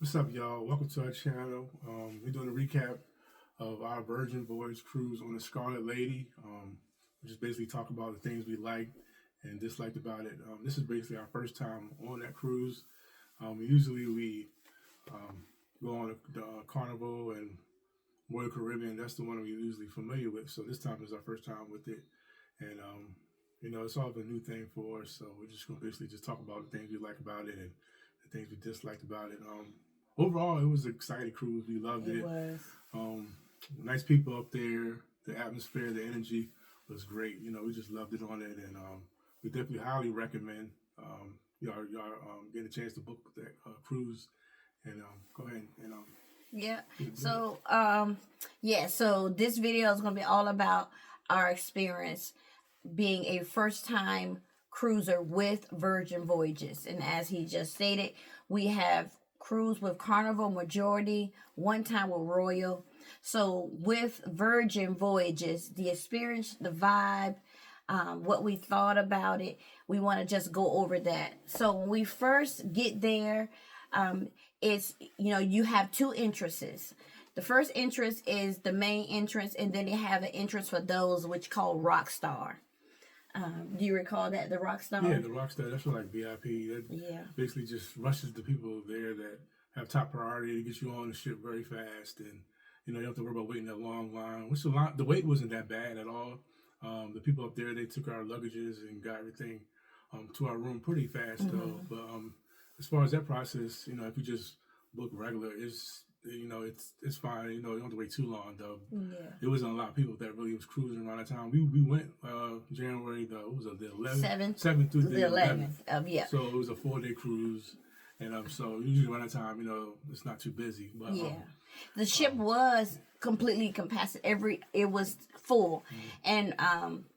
What's up, y'all? Welcome to our channel. We're doing a recap of our Virgin Voyage cruise on the Scarlet Lady. We just basically talk about the things we liked and disliked about it. This is basically our first time on that cruise. Usually we go on the Carnival and Royal Caribbean. That's the one we're usually familiar with. So this time is our first time with it. And, it's all of a new thing for us. So we're just going to basically just talk about the things we like about it and the things we disliked about it. Overall, it was an exciting cruise. We loved it. It was. Nice people up there. The atmosphere, the energy was great. We just loved it on it, and we definitely highly recommend y'all get a chance to book that cruise. And go ahead and Yeah. So this video is going to be all about our experience being a first-time cruiser with Virgin Voyages, and as he just stated, we have cruise with Carnival majority, one time with Royal. So with Virgin Voyages, the experience, the vibe, what we thought about it, we want to just go over that. So when we first get there, it's, you have two entrances. The first entrance is the main entrance, and then they have an entrance for those which called Rockstar. Do you recall that, the Rockstar? Yeah, the Rockstar, that's for like VIP. That basically just rushes the people there that have top priority to get you on the ship very fast. And, you don't have to worry about waiting that long line. The wait wasn't that bad at all. The people up there, they took our luggages and got everything to our room pretty fast, though. But as far as that process, if you just book regular, it's fine. You don't have to wait too long, though. Yeah. There wasn't a lot of people that really was cruising around that time. We went January the 11th, 7th through the 11th. So it was a 4-day cruise, and so usually around that time, it's not too busy. But the ship was completely capacity. It was full, and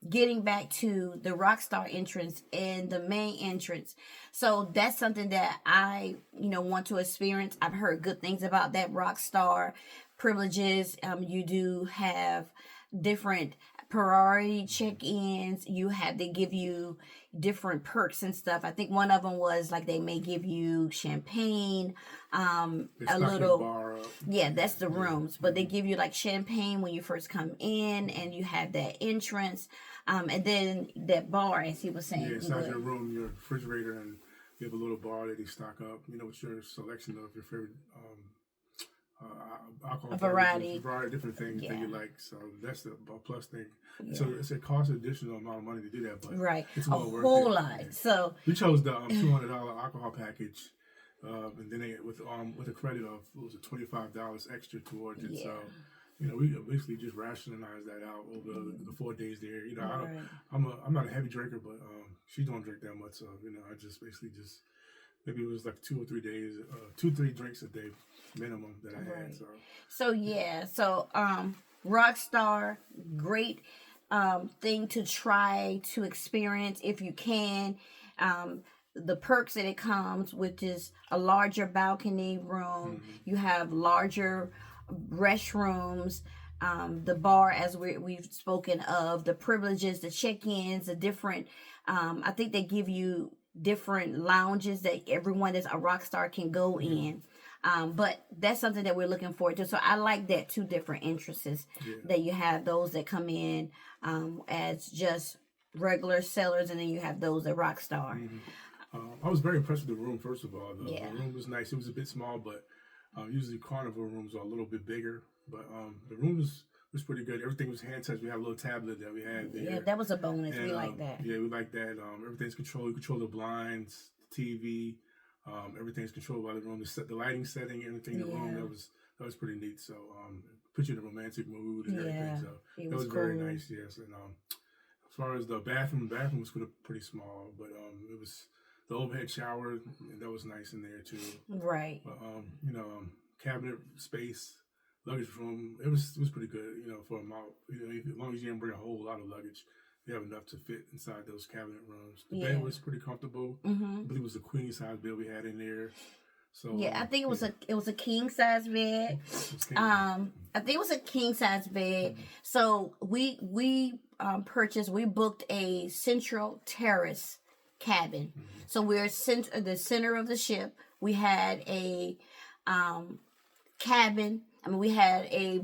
getting back to the Rockstar entrance and the main entrance, so that's something that I want to experience. I've heard good things about that Rockstar privileges. You do have different priority check-ins. They give you different perks and stuff. I think one of them was like they may give you champagne, a little bar up. Yeah, that's the rooms, but they give you like champagne when you first come in, and you have that entrance, and then that bar, as he was saying. Yeah, inside your room, your refrigerator, and you have a little bar that they stock up. With your selection of your favorite alcohol, a variety of different things that you like. So that's the plus thing. So it costs an additional amount of money to do that, but it's well worth it. A whole lot. Yeah. So we chose the $200 alcohol package, and then with a credit of $25 extra towards it. So we basically just rationalized that out over the 4 days there. I'm not a heavy drinker, but she don't drink that much. So I just basically maybe it was like 2 or 3 days, 2-3 drinks a day minimum that I had. So Rockstar, great thing to try to experience if you can. The perks that it comes with is a larger balcony room. You have larger restrooms. The bar, as we've spoken of, the privileges, the check-ins, the different. I think they give you different lounges that everyone that's a rock star can go in. But that's something that we're looking forward to. So I like that, 2 different entrances that you have, those that come in as just regular sellers, and then you have those at rock star. I was very impressed with the room, first of all. The room was nice. It was a bit small, but usually Carnival rooms are a little bit bigger. But the room was pretty good. Everything was hand touched. We had a little tablet that we had there. Yeah, that was a bonus. And, we like that. Yeah, we like that. Everything's controlled. You control the blinds, the TV. Everything's controlled by the room. The lighting setting, everything in the room, that was pretty neat. So put you in a romantic mood and everything. So it was cool. Very nice. Yes, and as far as the bathroom was pretty small, but it was the overhead shower, that was nice in there too. Right. But cabinet space, luggage room, it was pretty good. For a amount, as long as you didn't bring a whole lot of luggage, you have enough to fit inside those cabinet rooms. The bed was pretty comfortable. I believe it was a queen size bed we had in there. So I think it was a king size bed. I think it was a king size bed. So we booked a central terrace cabin. So we're the center of the ship. We had a cabin. I mean, we had a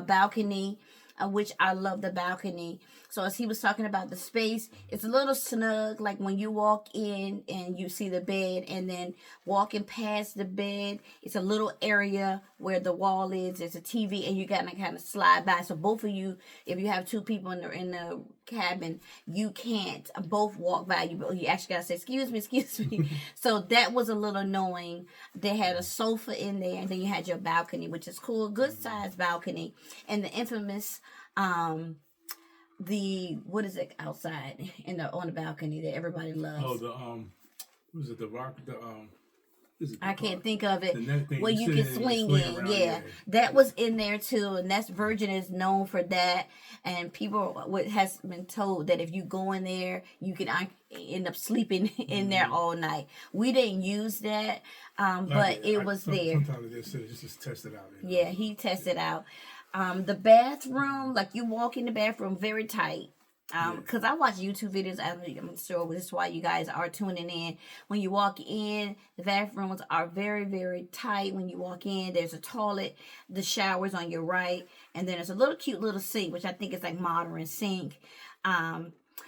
balcony, which I love the balcony. So as he was talking about the space, it's a little snug. Like when you walk in and you see the bed, and then walking past the bed, it's a little area where the wall is. There's a TV, and you gotta kind of slide by. So both of you, if you have two people in the cabin, you can't both walk by. You actually gotta say, "Excuse me, excuse me." So that was a little annoying. They had a sofa in there, and then you had your balcony, which is cool, good sized balcony, and the infamous the what is it outside in the on the balcony that everybody loves? Oh, the was it the rock? The I can't think of it. The net thing Where you can swing in, around, yeah. That was in there too, and that's Virgin is known for that. And people has been told that if you go in there, you can end up sleeping in there all night. We didn't use that, but it was there. Sometimes they said just test it out. Yeah, he tested out. The bathroom, like you walk in the bathroom, very tight. Because I watch YouTube videos, I'm sure this is why you guys are tuning in. When you walk in, the bathrooms are very, very tight. When you walk in, there's a toilet, the shower's on your right, and then there's a little cute little sink, which I think is like modern sink.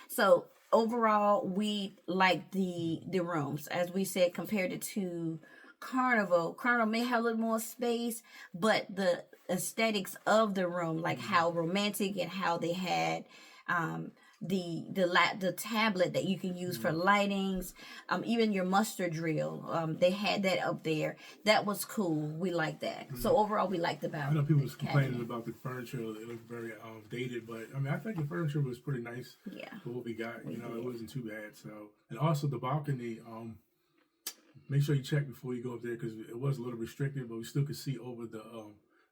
So overall, we like the rooms, as we said, compared it to Carnival. Carnival may have a little more space, but the aesthetics of the room, like how romantic and how they had the tablet that you can use for lightings, even your muster drill, they had that up there. That was cool. We like that. So overall, we liked I know people was complaining about the furniture. It looked very dated, but I mean, I think the furniture was pretty nice. Yeah, for what we got. It wasn't too bad. So, and also the balcony. Make sure you check before you go up there because it was a little restricted, but we still could see over the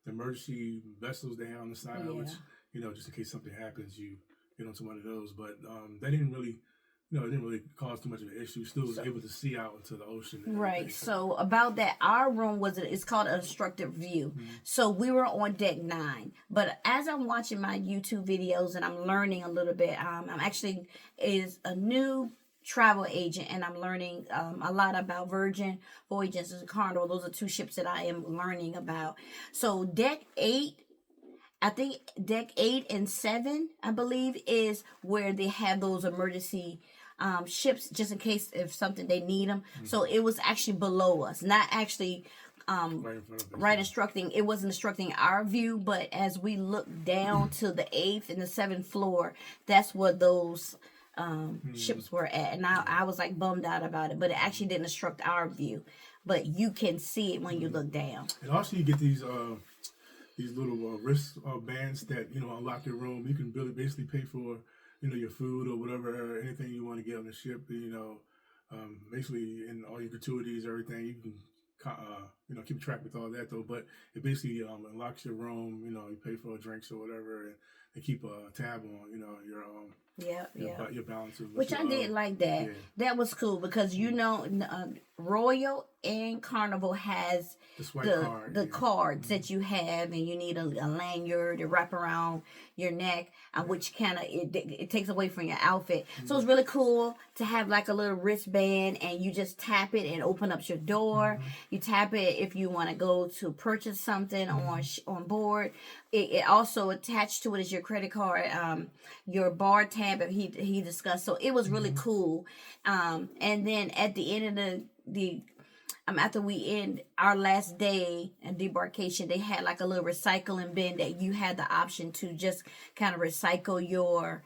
emergency vessels they have on the side, which just in case something happens, you get onto one of those. But that didn't really, it didn't really cause too much of an issue. Still was able to see out into the ocean. Right. So about that, our room it's called an obstructed view. So we were on deck 9. But as I'm watching my YouTube videos and I'm learning a little bit, I'm actually is a new travel agent, and I'm learning a lot about Virgin, Voyages, and Carnival. Those are 2 ships that I am learning about. So deck 8, I think deck 8 and 7, I believe, is where they have those emergency ships, just in case if something they need them. So it was actually below us, not actually right instructing. It wasn't instructing our view, but as we looked down to the 8th and the 7th floor, that's what those ships were at. And I was like bummed out about it, but it actually didn't obstruct our view. But you can see it when you look down. And also you get these little wrist bands that unlock your room. You can really basically pay for your food or whatever, anything you want to get on the ship. Basically in all your gratuities, everything you can keep track with all that though. But it basically unlocks your room. You pay for drinks or whatever, and keep a tab on your balance. Which I did like that. Yeah. That was cool because Royal and Carnival has the cards that you have, and you need a lanyard to wrap around your neck, which kind of it takes away from your outfit. So it's really cool to have like a little wristband, and you just tap it and open up your door. You tap it if you want to go to purchase something on board. It also attached to it is your credit card, your bar tab that he discussed. So it was really cool. And then at the end of the after we end our last day at debarkation, they had like a little recycling bin that you had the option to just kind of recycle your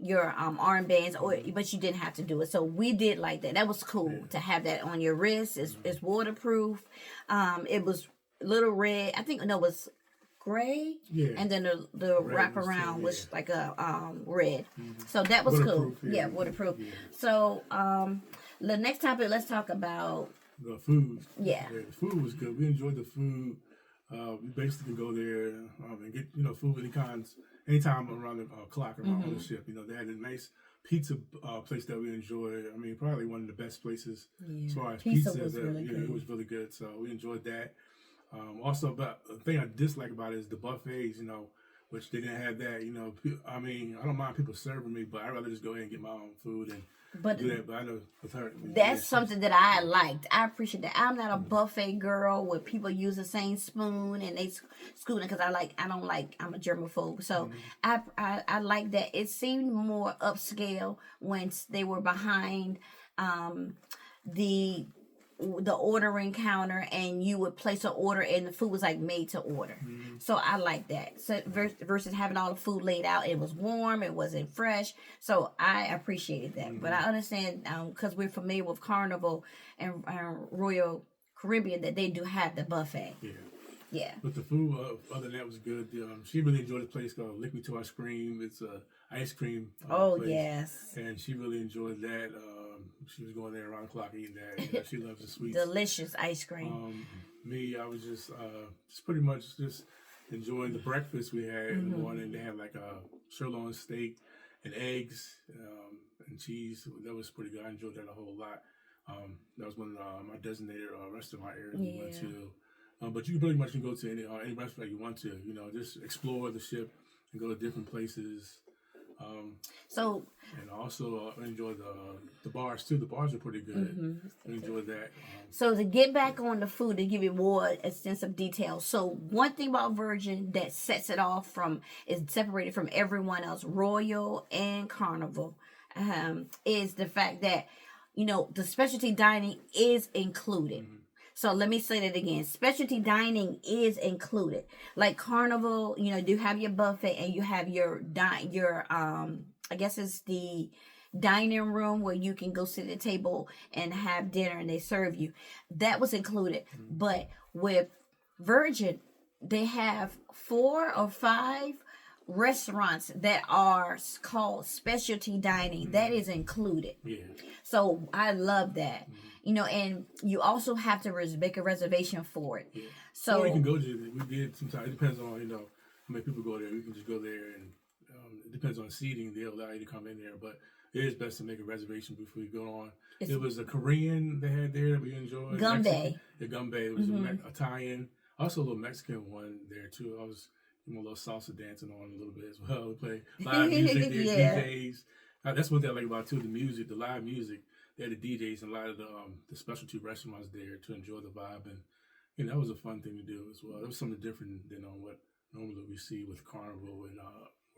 armbands, but you didn't have to do it. So we did like that. That was cool to have that on your wrist. It's waterproof. It was little red. I think it was gray, and then the wraparound was like a red. So that was cool. Yeah, waterproof. Yeah. So the next topic, let's talk about the food. Yeah, the food was good. We enjoyed the food. We basically go there and get food of any kinds anytime around the clock around on the ship. They had a nice pizza place that we enjoyed. I mean, probably one of the best places as far as pizza. It was really good. So we enjoyed that. Also, about the thing I dislike about it is the buffets, which they didn't have that. I mean, I don't mind people serving me, but I'd rather just go ahead and get my own food. And But do that. But I know with her, that's something that I liked. I appreciate that. I'm not a buffet girl where people use the same spoon and they scooting because I don't like, I'm a germaphobe. So I like that. It seemed more upscale when they were behind the ordering counter and you would place an order and the food was like made to order. So I like that. So versus having all the food laid out, it was warm, it wasn't fresh. So I appreciated that. But I understand because we're familiar with Carnival and Royal Caribbean that they do have the buffet. Yeah. Yeah. But the food, other than that, was good. She really enjoyed the place called Lick Me to Ice Cream. It's a ice cream place. Yes. And she really enjoyed that. She was going there around the clock eating that. You know, she loves the sweets. Delicious ice cream. Me, I was just pretty much just enjoying the breakfast we had in the morning. They had like a sirloin steak and eggs and cheese. That was pretty good. I enjoyed that a whole lot. That was one of my designated restaurant areas we went to. But you pretty much can go to any restaurant you want to. You know, just explore the ship and go to different places. And also enjoy the bars too. The bars are pretty good. I enjoyed that. So to get back on the food, to give you more extensive details. So one thing about Virgin that sets it off is separated from everyone else, Royal and Carnival, is the fact that, you know, the specialty dining is included. So let me say that again. Specialty dining is included. Like Carnival, you know, you have your buffet and you have your I guess it's the dining room where you can go sit at a table and have dinner and they serve you. That was included. But with Virgin, they have 4 or 5 restaurants that are called specialty dining. That is included. Yeah. So I love that. You know, and you also have to make a reservation for it. Yeah. So or you can go to, we did sometimes, it depends on, you know, how many people go there. You can just go there and it depends on seating. They'll allow you to come in there. But it is best to make a reservation before you go on. It was a Korean they had there that we enjoyed. Gumbe. The Gumbe. It was Italian. Also a little Mexican one there too. I was doing a little salsa dancing on a little bit as well. We play live music there, DJs. That's what they like about too, the music, the live music. They had the DJs and a lot of the specialty restaurants there to enjoy the vibe. And, you know, that was a fun thing to do as well. It was something different than what normally we see with Carnival and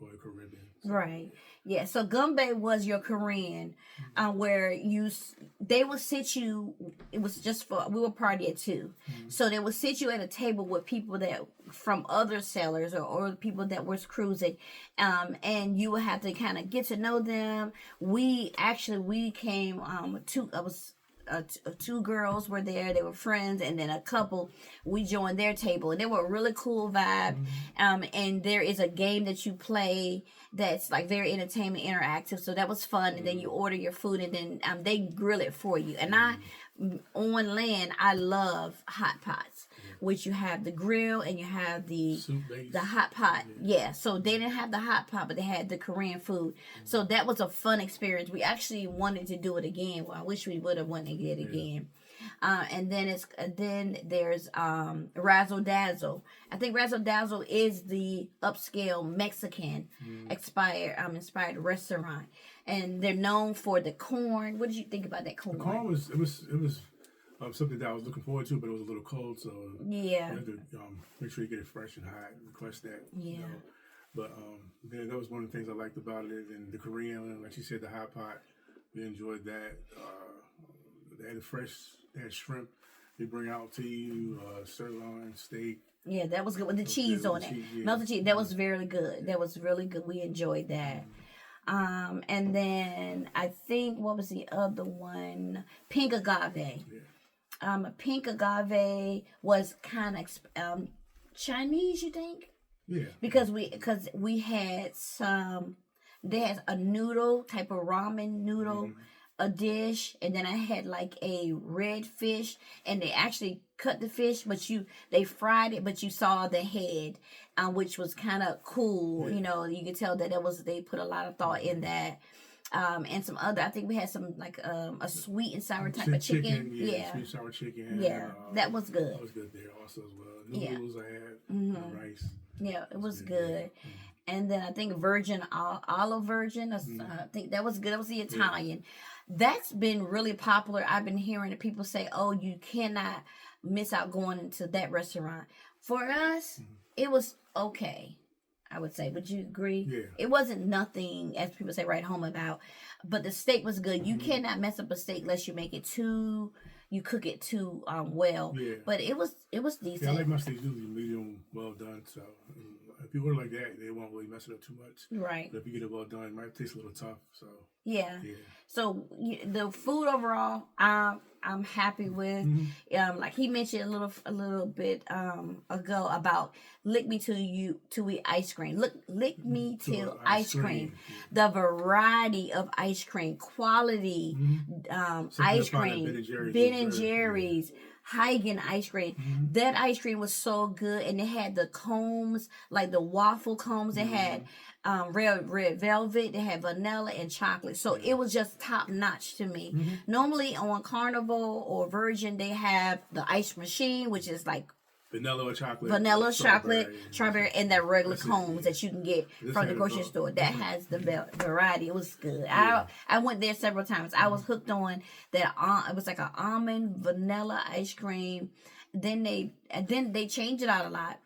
Royal Caribbean. So. Right. Yeah. So Gumbe was your Korean, where they would sit you. It was just we were party at 2, so they would sit you at a table with people that from other sailors or people that was cruising, and you would have to kind of get to know them. We came two girls were there. They were friends, and then a couple. We joined their table, and they were a really cool vibe. And there is a game that you play that's like very entertainment, interactive. So that was fun. And then you order your food, and then they grill it for you. And on land, I love hot pots, which you have the grill and you have the hot pot. Yeah. So they didn't have the hot pot, but they had the Korean food. So that was a fun experience. We actually wanted to do it again. Well, I wish we would have wanted to get it again. And then there's Razzle Dazzle. I think Razzle Dazzle is the upscale Mexican inspired restaurant, and they're known for the corn. What did you think about that corn? The corn was something that I was looking forward to, but it was a little cold, so you have to make sure you get it fresh and hot. Request that. Yeah. You know? But then that was one of the things I liked about it, and the Korean, like you said, the hot pot. We enjoyed that. They had they had shrimp. They bring out to you sirloin steak. Yeah, that was good with the cheese on it. Melted cheese. That was very good. That was really good. We enjoyed that. And then I think, what was the other one? Pink agave. Yeah. Pink agave was kind of Chinese, you think? Yeah. Because we had they had a noodle, type of ramen noodle, a dish, and then I had like a red fish, and they actually cut the fish, but they fried it, but you saw the head, which was kind of cool. You know, you could tell that they put a lot of thought in that. And some other, I think we had some like a sweet and sour type of chicken. Yeah, sweet and sour chicken. Yeah, that was good. That was good there also as well. Noodles I had, and rice. Yeah, it was good. And then I think Virgin, Olive Virgin, I think that was good. That was the Italian. that's been really popular. I've been hearing the people say, "Oh, you cannot miss out going into that restaurant." For us, it was okay, I would say. Would you agree? Yeah. It wasn't nothing, as people say, right home about. But the steak was good. You Mm-hmm. cannot mess up a steak unless you make it too, you cook it too well. Yeah. But it was decent. Yeah, I like my steaks usually medium well done. So if you order like that, they won't really mess it up too much. Right. But if you get it well done, it might taste a little tough. So Yeah. yeah. So the food overall, I'm happy with. Like he mentioned a little bit ago about lick me till we ice cream. Lick me till ice cream. The variety of ice cream, quality ice cream, Ben and Jerry's. Heigen ice cream. That ice cream was so good, and it had the combs, like the waffle combs. It had red velvet. They had vanilla and chocolate. So it was just top notch to me. Normally on Carnival or Virgin, they have the ice machine, which is like vanilla chocolate, strawberry, and that regular combs that you can get from the grocery store. That has the variety. It was good. Yeah. I went there several times. I was hooked on that. It was like an almond vanilla ice cream. Then they changed it out a lot.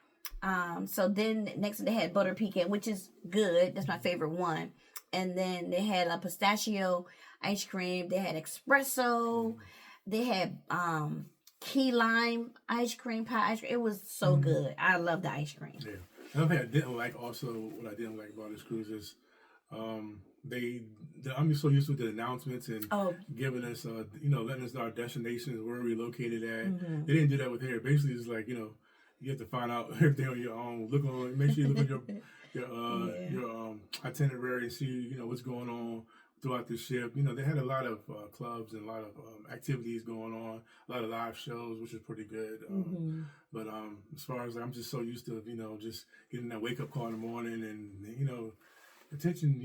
So then next they had butter pecan, which is good. That's my favorite one. And then they had a pistachio ice cream. They had espresso. They had key lime ice cream, pie ice cream. It was so good. I love the ice cream. Yeah. Another thing I didn't like also, what I didn't like about this cruise is I'm so used to the announcements and giving us, letting us know our destinations, where we're located at. They didn't do that with here. Basically, it's like, you have to find out everything on your own. Make sure you look on your itinerary and see, what's going on throughout the ship. They had a lot of clubs and a lot of activities going on, a lot of live shows, which is pretty good. But as far as I'm just so used to, just getting that wake up call in the morning and, attention,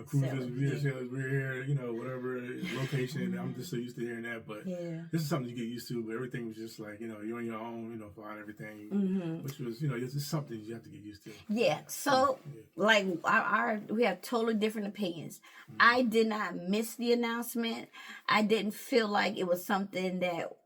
cruisers, we're here, whatever location. I'm just so used to hearing that. But this is something you get used to. But everything was just like, you're on your own, flying everything, which was, it's just something you have to get used to. Yeah. So, like, we have totally different opinions. I did not miss the announcement. I didn't feel like it was something that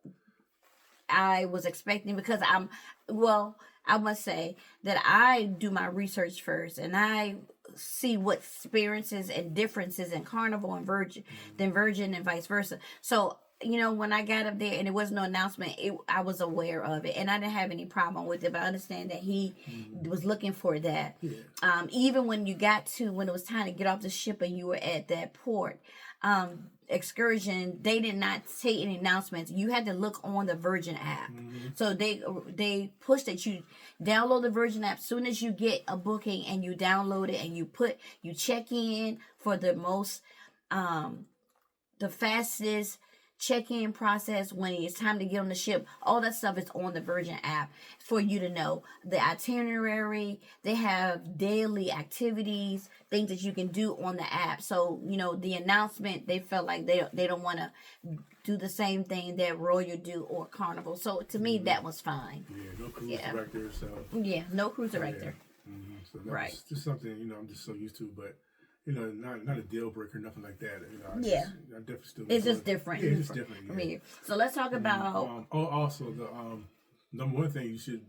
I was expecting because I must say that I do my research first and I see what experiences and differences in Carnival and Virgin than Virgin and vice versa. So, when I got up there and there was no announcement, I was aware of it and I didn't have any problem with it, but I understand that he was looking for that. Yeah. Even when it was time to get off the ship and you were at that port, excursion, they did not say any announcements. You had to look on the Virgin app. So they pushed that you download the Virgin app soon as you get a booking and you download it and you check in for the fastest check-in process when it's time to get on the ship. All that stuff is on the Virgin app for you to know. The itinerary, they have daily activities, things that you can do on the app. So, the announcement, they felt like they don't want to do the same thing that Royal do or Carnival. So, to me, that was fine. Yeah, no cruise director. So. Yeah, no cruise director. So that's just something, I'm just so used to, but not a deal breaker, nothing like that. I definitely still. It's just different. Yeah, it's just different. From here. So let's talk about. Also, the number one thing you should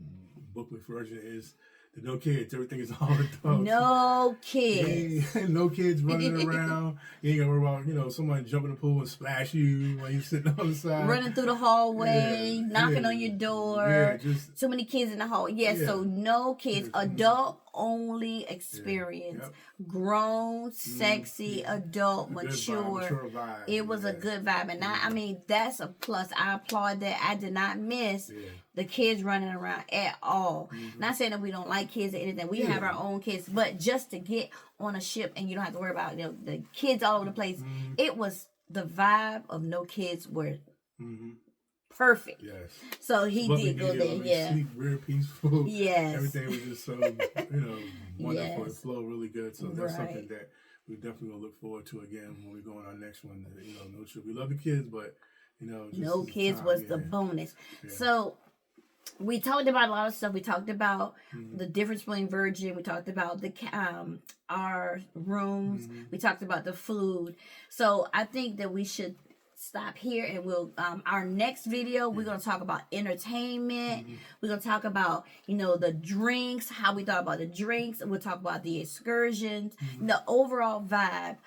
book with Virgin is the no kids. Everything is all adults. No kids. No kids running around. You ain't gotta worry about someone jumping in the pool and splash you while you're sitting on the side. Running through the hallway, knocking on your door. Too many kids in the hall. So no kids. Adult only experience. Grown, sexy, adult, mature vibe. It was a good vibe. And that's a plus. I applaud that. I did not miss the kids running around at all. Not saying that we don't like kids or anything. We have our own kids. But just to get on a ship and you don't have to worry about the kids all over the place. It was the vibe of no kids were perfect. Yes. So he did go there. Sleep real peaceful. Yes. Everything was just so wonderful. It flowed really good. So that's something that we definitely gonna look forward to again when we go on our next one. No trip. We love the kids, but no kids was the bonus. Yeah. So we talked about a lot of stuff. We talked about the difference between Virgin. We talked about the our rooms. We talked about the food. So I think that we should stop here, and we'll our next video we're going to talk about entertainment. We're going to talk about the drinks, how we thought about the drinks. We'll talk about the excursions, the overall vibe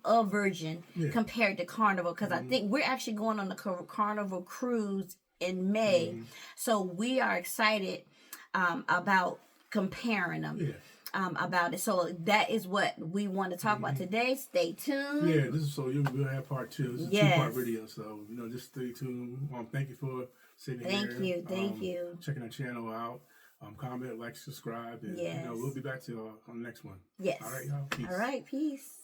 of Virgin compared to Carnival, because I think we're actually going on the Carnival cruise in May. So we are excited about comparing them. About it. So that is what we want to talk about today. Stay tuned. Yeah, this is we'll have part 2. This is a 2-part video, so just stay tuned. Thank you for sitting here. Thank you. Checking our channel out. Comment, like, subscribe, and we'll be back to you on the next one. Yes. All right, y'all. Peace. All right, peace.